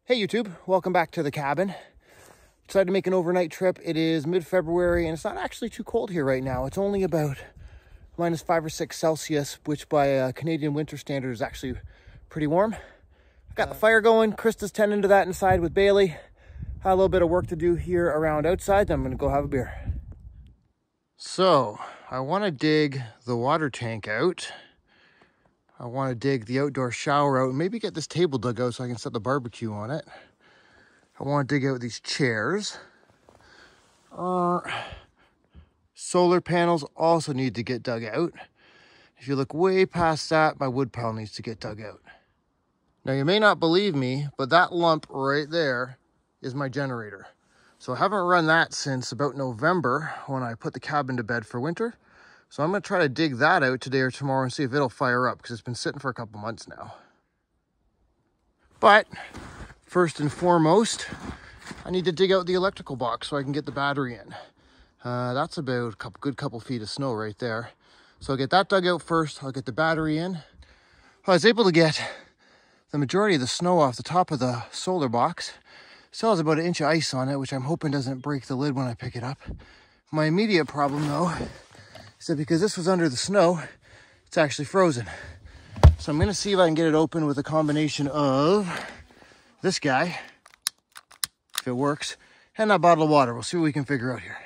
Hey YouTube, welcome back to the cabin. Decided to make an overnight trip. It is mid-February and it's not actually too cold here right now. It's only about -5 or 6 Celsius, which by Canadian winter standard is actually pretty warm. I've got the fire going. Krista's tending to that inside with Bailey. Had a little bit of work to do here around outside. Then I'm gonna go have a beer. So I want to dig the water tank out. I want to dig the outdoor shower out and maybe get this table dug out so I can set the barbecue on it. I want to dig out these chairs. Solar panels also need to get dug out. If you look way past that, my wood pile needs to get dug out. Now you may not believe me, but that lump right there is my generator. So I haven't run that since about November when I put the cabin to bed for winter. So I'm going to try to dig that out today or tomorrow and see if it'll fire up because it's been sitting for a couple months now. But first and foremost, I need to dig out the electrical box so I can get the battery in. That's about a good couple feet of snow right there. So I'll get that dug out first. I'll get the battery in. I was able to get the majority of the snow off the top of the solar box. Still has about 1 inch of ice on it, which I'm hoping doesn't break the lid when I pick it up. My immediate problem though, is that because this was under the snow, it's actually frozen. So I'm gonna see if I can get it open with a combination of this guy, if it works, and that bottle of water. We'll see what we can figure out here.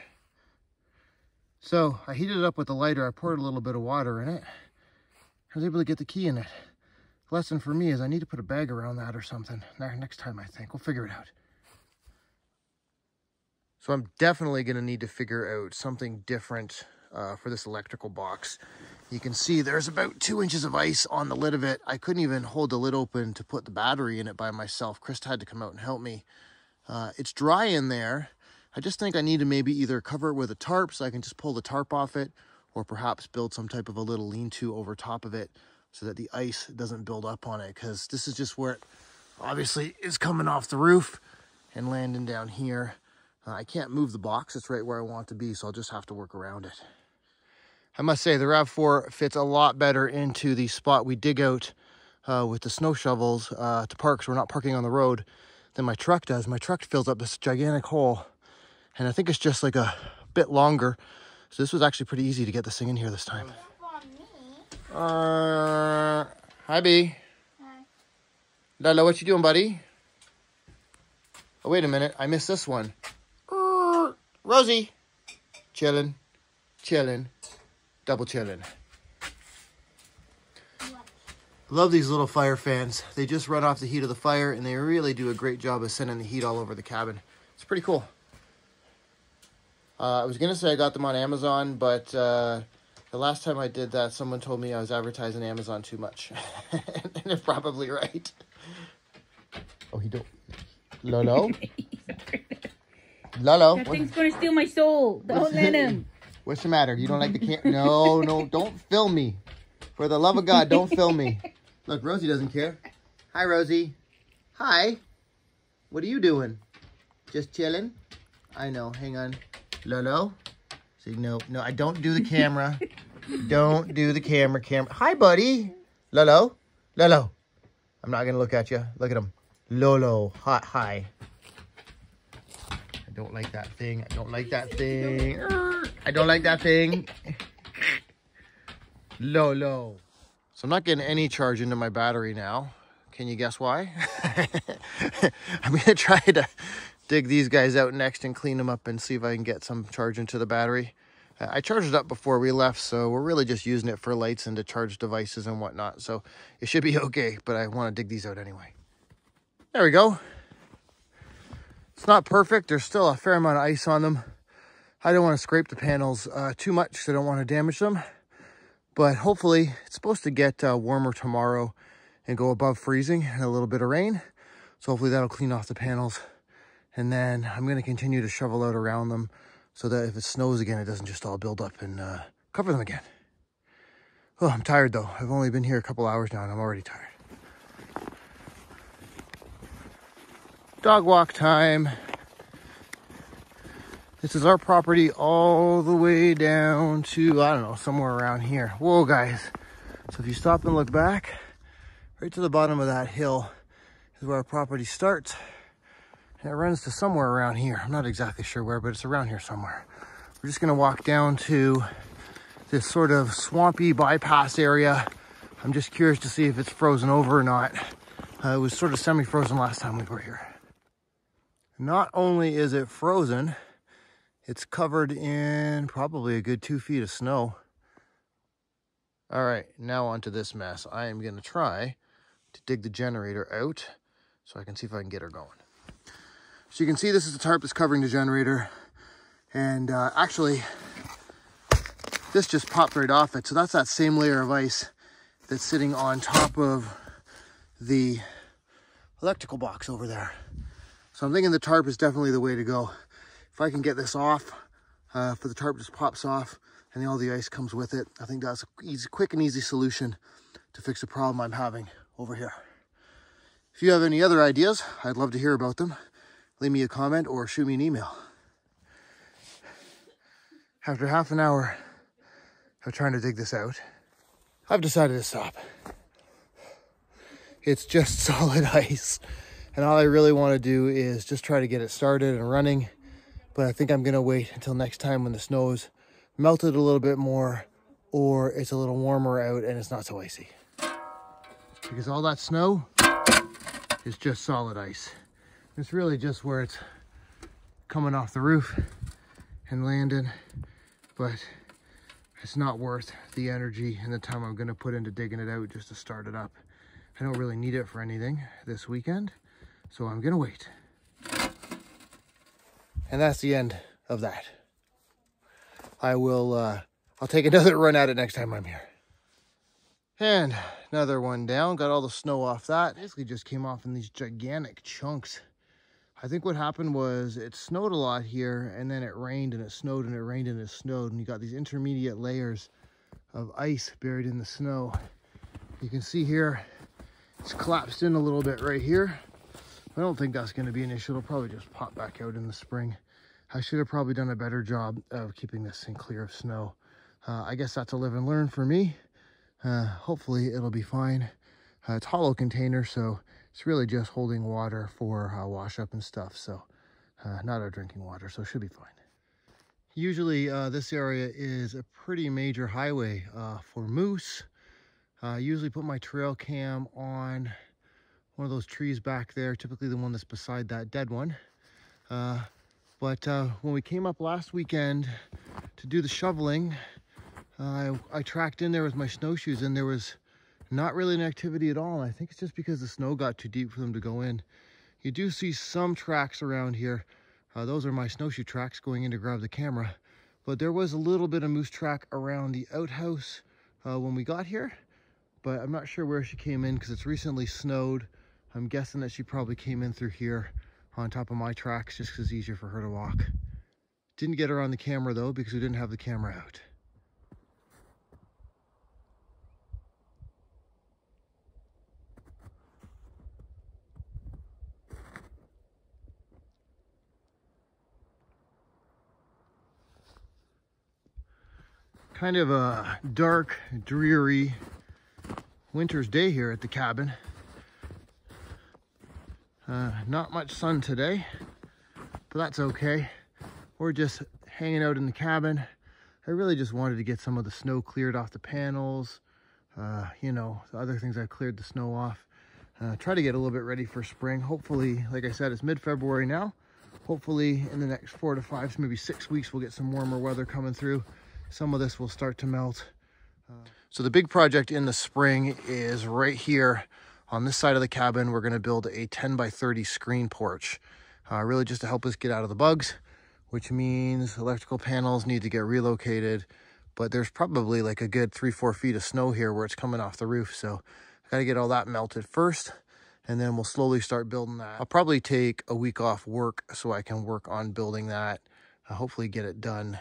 So I heated it up with the lighter. I poured a little bit of water in it. I was able to get the key in it. The lesson for me is I need to put a bag around that or something. Next time I think, we'll figure it out. So I'm definitely gonna need to figure out something different for this electrical box. You can see there's about 2 inches of ice on the lid of it. I couldn't even hold the lid open to put the battery in it by myself. Chris had to come out and help me. It's dry in there. I just think I need to maybe either cover it with a tarp so I can just pull the tarp off it, or perhaps build some type of a little lean-to over top of it so that the ice doesn't build up on it, because this is just where it obviously is coming off the roof and landing down here. I can't move the box. It's right where I want it to be, so I'll just have to work around it. I must say the RAV4 fits a lot better into the spot we dig out with the snow shovels to park, so we're not parking on the road, than my truck does. My truck fills up this gigantic hole, and I think it's just like a bit longer. So this was actually pretty easy to get this thing in here this time. Hi, B. Hi. Lala, what you doing, buddy? Oh, wait a minute. I missed this one. Rosie. Chilling. Chilling. Double chilling. Love these little fire fans. They just run off the heat of the fire, and they really do a great job of sending the heat all over the cabin. It's pretty cool. I was going to say I got them on Amazon, but the last time I did that, someone told me I was advertising Amazon too much. And they're probably right. Oh, he don't. Lolo? Lolo? That thing's going to steal my soul. Don't let him. What's the matter? You don't like the camera? No, don't film me. For the love of God, don't film me. Look, Rosie doesn't care. Hi, Rosie. Hi. What are you doing? Just chilling? I know. Hang on. Lolo? Say no. No, I don't do the camera. Don't do the camera. Hi, buddy. Lolo? Lolo. I'm not going to look at you. Look at him. Lolo. Hi. I don't like that thing. I don't like that thing. I don't like that thing. Lolo. So I'm not getting any charge into my battery now. Can you guess why? I'm going to try to dig these guys out next and clean them up and see if I can get some charge into the battery. I charged it up before we left, so we're really just using it for lights and to charge devices and whatnot. So it should be okay, but I want to dig these out anyway. There we go. It's not perfect. There's still a fair amount of ice on them. I don't want to scrape the panels too much because I don't want to damage them. But hopefully it's supposed to get warmer tomorrow and go above freezing and a little bit of rain. So hopefully that'll clean off the panels. And then I'm going to continue to shovel out around them so that if it snows again, it doesn't just all build up and cover them again. Oh, I'm tired though. I've only been here a couple hours now and I'm already tired. Dog walk time. This is our property all the way down to, I don't know, somewhere around here. Whoa, guys. So if you stop and look back, right to the bottom of that hill is where our property starts. And it runs to somewhere around here. I'm not exactly sure where, but it's around here somewhere. We're just gonna walk down to this sort of swampy bypass area. I'm just curious to see if it's frozen over or not. It was sort of semi-frozen last time we were here. Not only is it frozen, it's covered in probably a good 2 feet of snow. All right, now onto this mess. I am gonna try to dig the generator out so I can see if I can get her going. So you can see this is the tarp that's covering the generator. And actually, this just popped right off it. So that's that same layer of ice that's sitting on top of the electrical box over there. So I'm thinking the tarp is definitely the way to go. If I can get this off, for the tarp just pops off and all the ice comes with it, I think that's a quick and easy solution to fix the problem I'm having over here. If you have any other ideas, I'd love to hear about them. Leave me a comment or shoot me an email. After half an hour of trying to dig this out, I've decided to stop. It's just solid ice. And all I really want to do is just try to get it started and running. But I think I'm going to wait until next time when the snow's melted a little bit more or it's a little warmer out and it's not so icy. Because all that snow is just solid ice. It's really just where it's coming off the roof and landing, but it's not worth the energy and the time I'm gonna put into digging it out just to start it up. I don't really need it for anything this weekend, so I'm gonna wait. And that's the end of that. I'll take another run at it next time I'm here. And another one down, got all the snow off that. Basically just came off in these gigantic chunks. I think what happened was it snowed a lot here and then it rained and it snowed and it rained and it snowed. And you got these intermediate layers of ice buried in the snow. You can see here, it's collapsed in a little bit right here. I don't think that's gonna be an issue. It'll probably just pop back out in the spring. I should have probably done a better job of keeping this thing clear of snow. I guess that's a live and learn for me. Hopefully it'll be fine. It's hollow container, so it's really just holding water for wash up and stuff. So not our drinking water, so it should be fine. Usually this area is a pretty major highway for moose. I usually put my trail cam on one of those trees back there, typically the one that's beside that dead one. But when we came up last weekend to do the shoveling, I tracked in there with my snowshoes and there was not really an activity at all. I think it's just because the snow got too deep for them to go in. You do see some tracks around here. Those are my snowshoe tracks going in to grab the camera. But there was a little bit of moose track around the outhouse when we got here. But I'm not sure where she came in because it's recently snowed. I'm guessing that she probably came in through here on top of my tracks just because it's easier for her to walk. Didn't get her on the camera though because we didn't have the camera out. Kind of a dark, dreary winter's day here at the cabin. Not much sun today, but that's okay. We're just hanging out in the cabin. I really just wanted to get some of the snow cleared off the panels. You know, the other things I cleared the snow off. Try to get a little bit ready for spring. Hopefully, like I said, it's mid-February now. Hopefully in the next 4 to 5, maybe 6 weeks, we'll get some warmer weather coming through. Some of this will start to melt. So the big project in the spring is right here on this side of the cabin. We're going to build a 10 by 30 screen porch, really just to help us get out of the bugs, which means electrical panels need to get relocated. But there's probably like a good 3-4 feet of snow here where it's coming off the roof. So I got to get all that melted first, and then we'll slowly start building that. I'll probably take a week off work so I can work on building that, hopefully get it done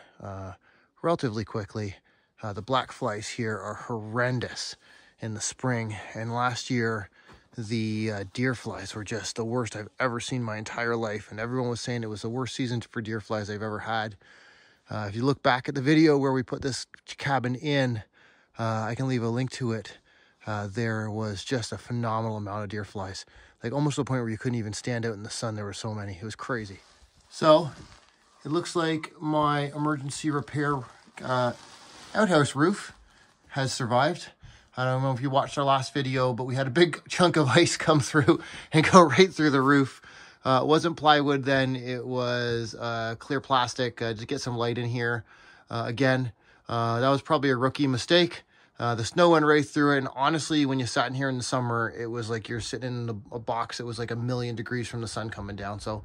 relatively quickly. The black flies here are horrendous in the spring, and last year the deer flies were just the worst I've ever seen my entire life, and everyone was saying it was the worst season for deer flies I've ever had. If you look back at the video where we put this cabin in, I can leave a link to it. There was just a phenomenal amount of deer flies. like almost to the point where you couldn't even stand out in the sun. There were so many. It was crazy. So it looks like my emergency repair outhouse roof has survived. I don't know if you watched our last video, but we had a big chunk of ice come through and go right through the roof. It wasn't plywood then, it was clear plastic. Just get some light in here. Again, that was probably a rookie mistake. The snow went right through it, and honestly, when you sat in here in the summer, it was like you're sitting in a box. It was like 1,000,000 degrees from the sun coming down. So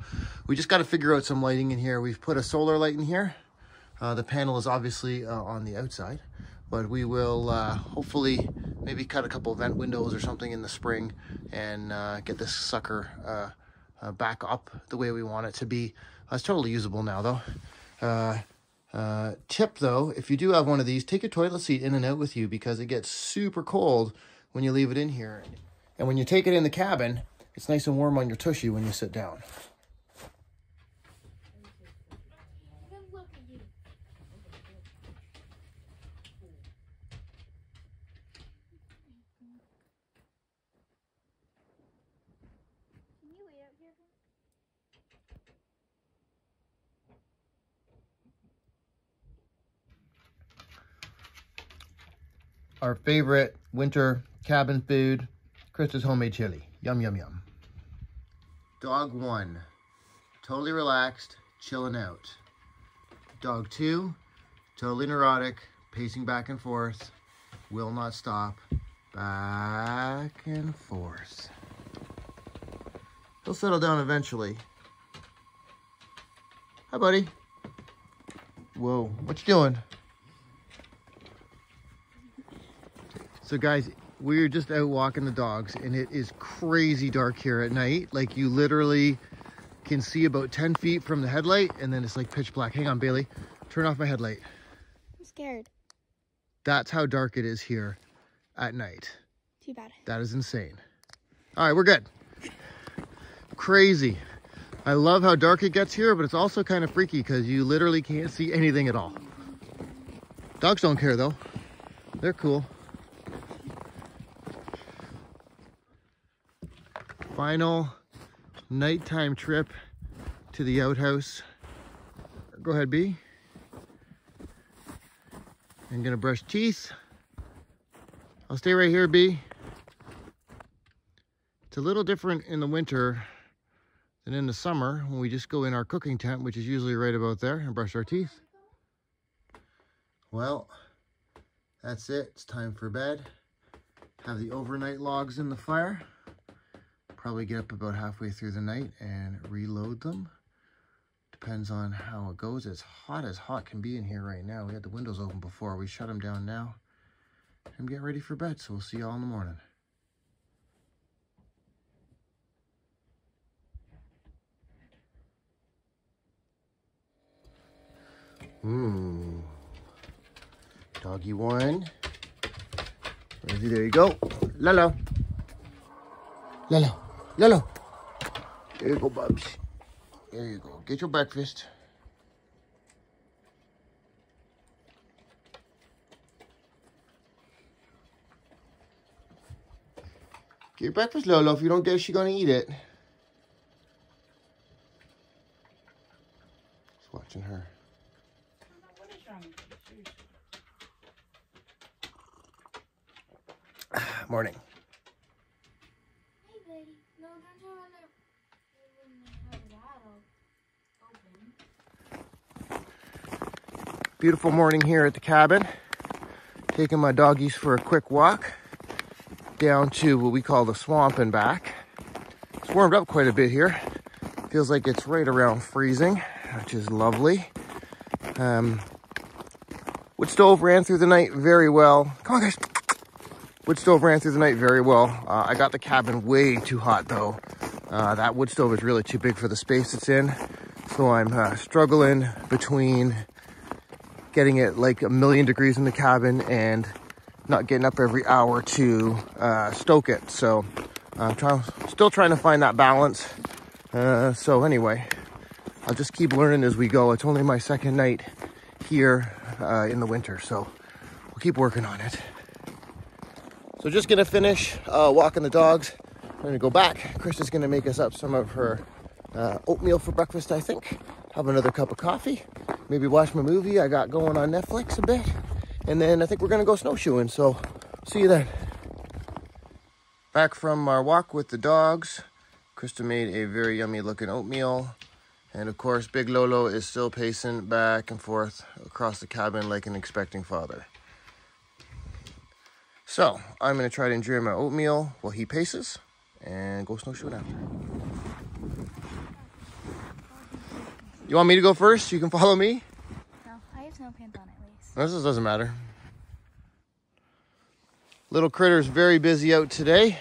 we just got to figure out some lighting in here. We've put a solar light in here. The panel is obviously on the outside, but we will hopefully maybe cut a couple of vent windows or something in the spring and get this sucker back up the way we want it to be. It's totally usable now though. Tip though, if you do have one of these, take your toilet seat in and out with you, because it gets super cold when you leave it in here. And when you take it in the cabin, it's nice and warm on your tushy when you sit down. Our favorite winter cabin food, Krista's homemade chili. Yum, yum, yum. Dog 1, totally relaxed, chilling out. Dog 2, totally neurotic, pacing back and forth, will not stop, back and forth. He'll settle down eventually. Hi, buddy. Whoa, what you doing? So guys, we're just out walking the dogs, and it is crazy dark here at night. Like, you literally can see about 10 feet from the headlight, and then it's like pitch black. Hang on, Bailey. Turn off my headlight. I'm scared. That's how dark it is here at night. Too bad. That is insane. All right, we're good. Crazy. I love how dark it gets here, but it's also kind of freaky because you literally can't see anything at all. Dogs don't care though. They're cool. Final nighttime trip to the outhouse. Go ahead, B. I'm gonna brush teeth. I'll stay right here, B. It's a little different in the winter than in the summer when we just go in our cooking tent, which is usually right about there, and brush our teeth. Well, that's it. It's time for bed. Have the overnight logs in the fire. Probably get up about halfway through the night and reload them. Depends on how it goes. It's hot as hot can be in here right now. We had the windows open before. We shut them down now. I'm getting ready for bed, so we'll see you all in the morning. Doggy 1. Ready, there you go. Lolo. Lolo. Lolo. There you go, Bubs. There you go. Get your breakfast. Get your breakfast, Lolo. If you don't get it, she's gonna eat it. Just watching her. Morning. Hey, baby. No, don't you want to have that open? Beautiful morning here at the cabin. Taking my doggies for a quick walk down to what we call the swamp and back. It's warmed up quite a bit here. Feels like it's right around freezing, which is lovely. Wood stove ran through the night very well. Come on, guys. Wood stove ran through the night very well. I got the cabin way too hot though. That wood stove is really too big for the space it's in. So I'm struggling between getting it like 1,000,000 degrees in the cabin and not getting up every hour to stoke it. So I'm still trying to find that balance. So anyway, I'll just keep learning as we go. It's only my second night here in the winter, so we'll keep working on it. So just gonna finish walking the dogs. gonna go back. Krista's gonna make us up some of her oatmeal for breakfast, I think. Have another cup of coffee. Maybe watch my movie I got going on Netflix a bit. And then I think we're gonna go snowshoeing, so see you then. Back from our walk with the dogs. Krista made a very yummy looking oatmeal. And of course, Big Lolo is still pacing back and forth across the cabin like an expecting father. So, I'm gonna try to enjoy my oatmeal while he paces and go snowshoeing after. You want me to go first? You can follow me? No, I have snow pants on at least. This doesn't matter. Little critter's very busy out today.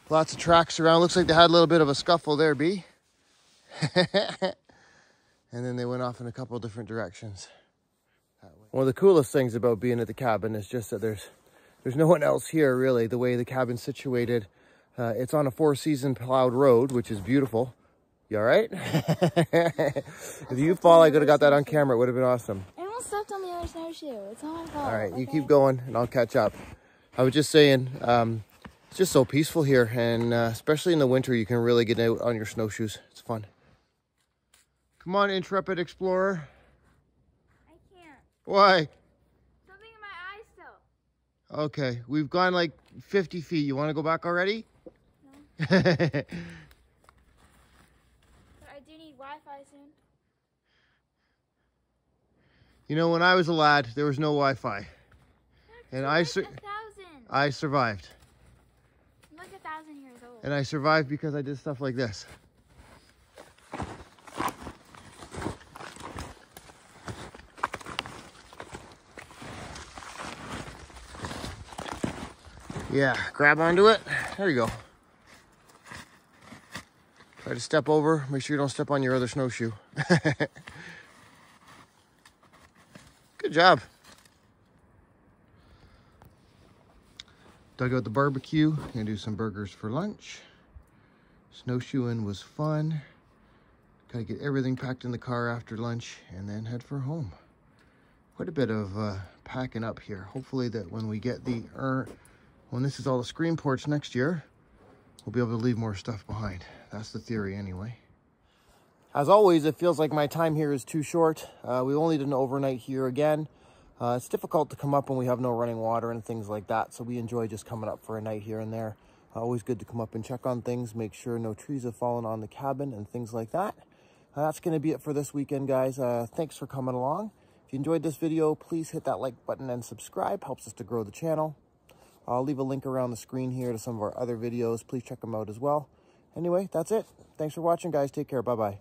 Lots of tracks around. Looks like they had a little bit of a scuffle there, B. And then they went off in a couple of different directions. One of the coolest things about being at the cabin is just that there's no one else here, really. The way the cabin's situated, it's on a 4-season plowed road, which is beautiful. You all right? If you fall, I could have got that on camera. It would have been awesome. I almost stepped on the other snowshoe. It's not my fault. All right, you okay? keep going, and I'll catch up. I was just saying, it's just so peaceful here, and especially in the winter, you can really get out on your snowshoes. It's fun. Come on, intrepid explorer. I can't. Why? Something in my eye still. Okay, we've gone like 50 feet. You want to go back already? No. But I do need Wi-Fi soon. You know, when I was a lad, there was no Wi-Fi. And I survived. I'm like 1,000 years old. And I survived because I did stuff like this. Yeah, grab onto it. There you go. Try to step over. Make sure you don't step on your other snowshoe. Good job. Dug out the barbecue. Gonna do some burgers for lunch. Snowshoeing was fun. Gotta get everything packed in the car after lunch and then head for home. Quite a bit of packing up here. Hopefully that when we get the when this is all the screen ports next year, we'll be able to leave more stuff behind. That's the theory anyway. As always, it feels like my time here is too short. We only did an overnight here again. It's difficult to come up when we have no running water and things like that, so we enjoy just coming up for a night here and there. Always good to come up and check on things, make sure no trees have fallen on the cabin and things like that. That's going to be it for this weekend, guys. Thanks for coming along. If you enjoyed this video, please hit that like button and subscribe. Helps us to grow the channel. I'll leave a link around the screen here to some of our other videos. Please check them out as well. Anyway, that's it. Thanks for watching, guys. Take care. Bye-bye.